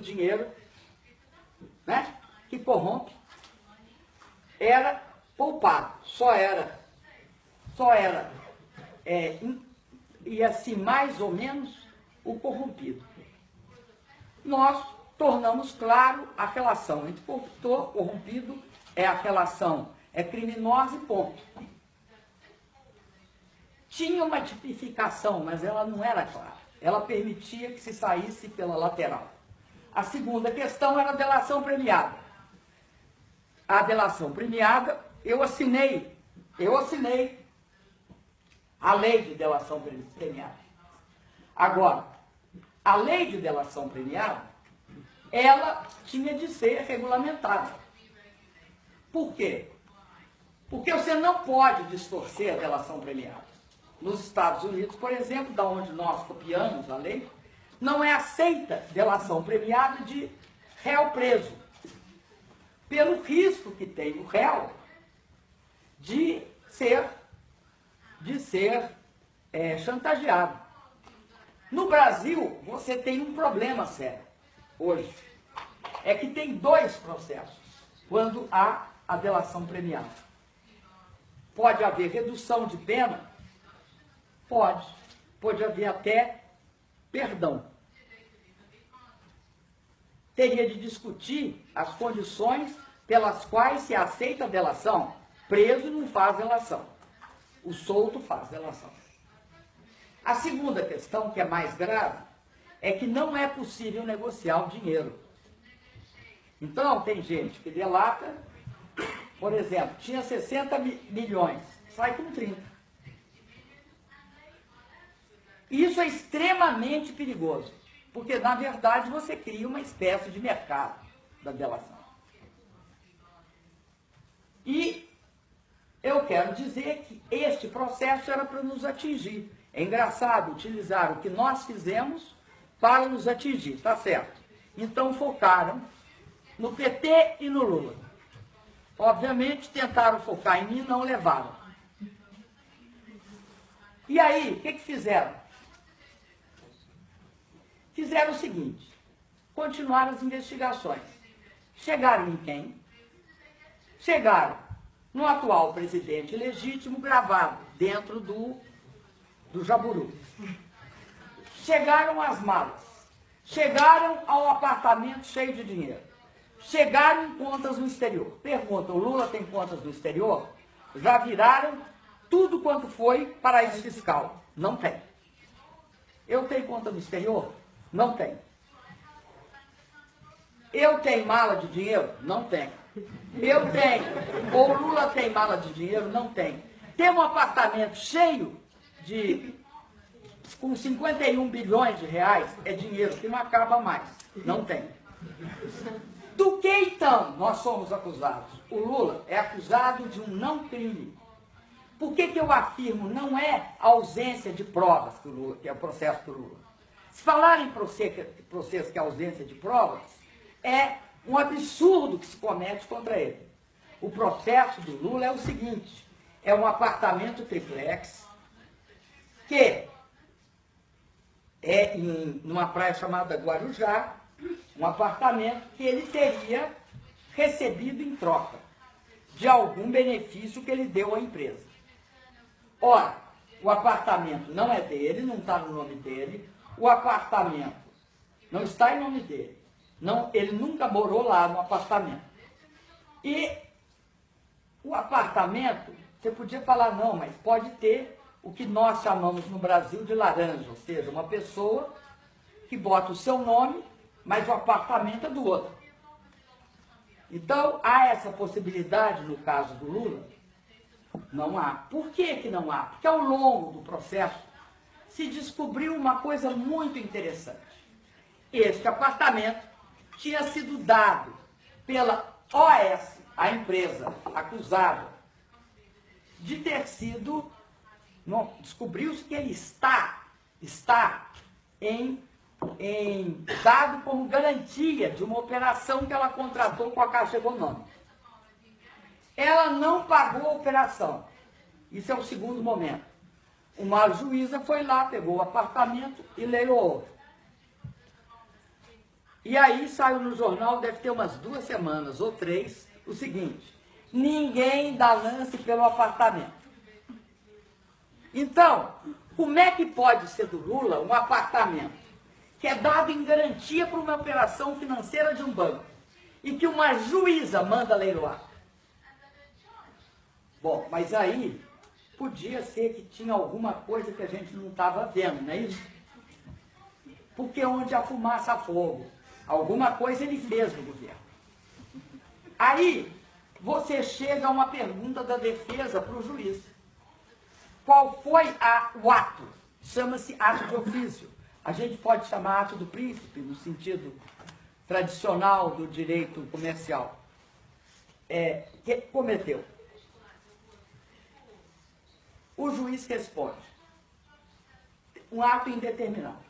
dinheiro, né, que corrompe, era poupado, ia assim mais ou menos o corrompido. Nós tornamos claro a relação entre corruptor e corrompido, a relação é criminosa e ponto. Tinha uma tipificação, mas ela não era clara. Ela permitia que se saísse pela lateral. A segunda questão era a delação premiada. A delação premiada, eu assinei a lei de delação premiada. Agora, a lei de delação premiada, ela tinha de ser regulamentada. Por quê? Porque você não pode distorcer a delação premiada. Nos Estados Unidos, por exemplo, da onde nós copiamos a lei, não é aceita delação premiada de réu preso, pelo risco que tem o réu de ser chantageado. No Brasil, você tem um problema sério hoje. É que tem dois processos quando há a delação premiada. Pode haver redução de pena? Pode. Pode haver até perdão. Teria de discutir as condições pelas quais se aceita a delação. Preso não faz delação. O solto faz delação. A segunda questão, que é mais grave, é que não é possível negociar o dinheiro. Então, tem gente que delata, por exemplo, tinha 60 milhões, sai com 30. Isso é extremamente perigoso, porque, na verdade, você cria uma espécie de mercado da delação. E eu quero dizer que este processo era para nos atingir. É engraçado utilizar o que nós fizemos para nos atingir, tá certo? Então focaram no PT e no Lula. Obviamente tentaram focar em mim, não levaram. E aí, o que fizeram? Fizeram o seguinte, continuaram as investigações. Chegaram em quem? Chegaram no atual presidente legítimo gravado dentro do Jaburu. Chegaram às malas. Chegaram ao apartamento cheio de dinheiro. Chegaram em contas no exterior. Pergunta, o Lula tem contas no exterior? Já viraram tudo quanto foi paraíso fiscal. Não tem. Eu tenho conta no exterior? Não tenho. Eu tenho mala de dinheiro? Não tenho. Eu tenho. Ou o Lula tem mala de dinheiro? Não tem. Tem um apartamento cheio com 51 bilhões de reais, é dinheiro que não acaba mais. Não tem. Do que então nós somos acusados? O Lula é acusado de um não crime. Por que eu afirmo não é a ausência de provas que, o Lula, que é o processo do Lula? Se falar em processo que é ausência de provas, é um absurdo que se comete contra ele. O processo do Lula é o seguinte, é um apartamento triplex que é numa praia chamada Guarujá, um apartamento que ele teria recebido em troca de algum benefício que ele deu à empresa. Ora, o apartamento não é dele, não está no nome dele, o apartamento não está em nome dele, não, ele nunca morou lá no apartamento. E o apartamento, você podia falar, não, mas pode ter o que nós chamamos no Brasil de laranja, ou seja, uma pessoa que bota o seu nome, mas o apartamento é do outro. Então, há essa possibilidade no caso do Lula? Não há. Por que não há? Porque ao longo do processo se descobriu uma coisa muito interessante. Este apartamento tinha sido dado pela OAS, a empresa acusada, de ter sido... Descobriu-se que ele está dado como garantia de uma operação que ela contratou com a Caixa Econômica. Ela não pagou a operação. Isso é o segundo momento. Uma juíza foi lá, pegou o apartamento e leiloou. E aí saiu no jornal, deve ter umas 2 semanas ou 3, o seguinte: ninguém dá lance pelo apartamento. Então, como é que pode ser do Lula um apartamento que é dado em garantia para uma operação financeira de um banco e que uma juíza manda leiloar? Bom, mas aí podia ser que tinha alguma coisa que a gente não estava vendo, não é isso? Porque onde há fumaça há fogo. Alguma coisa ele fez no governo. Aí você chega a uma pergunta da defesa para o juiz. Qual foi o ato? Chama-se ato de ofício. A gente pode chamar ato do príncipe, no sentido tradicional do direito comercial. Que cometeu. O juiz responde. Um ato indeterminado.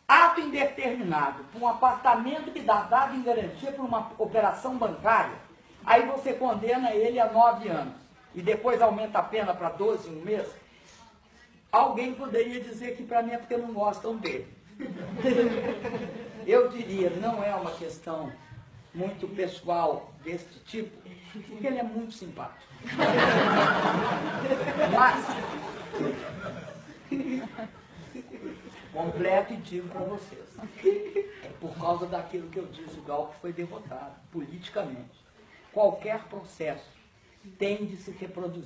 Ato indeterminado para um apartamento que dá dado em garantia por uma operação bancária, aí você condena ele a 9 anos e depois aumenta a pena para 12 em um mês. Alguém poderia dizer que para mim é porque não gostam dele. Eu diria, não é uma questão muito pessoal deste tipo, porque ele é muito simpático. Mas, completo e digo para vocês, é por causa daquilo que eu disse, o golpe foi derrotado politicamente. Qualquer processo tem de se reproduzir.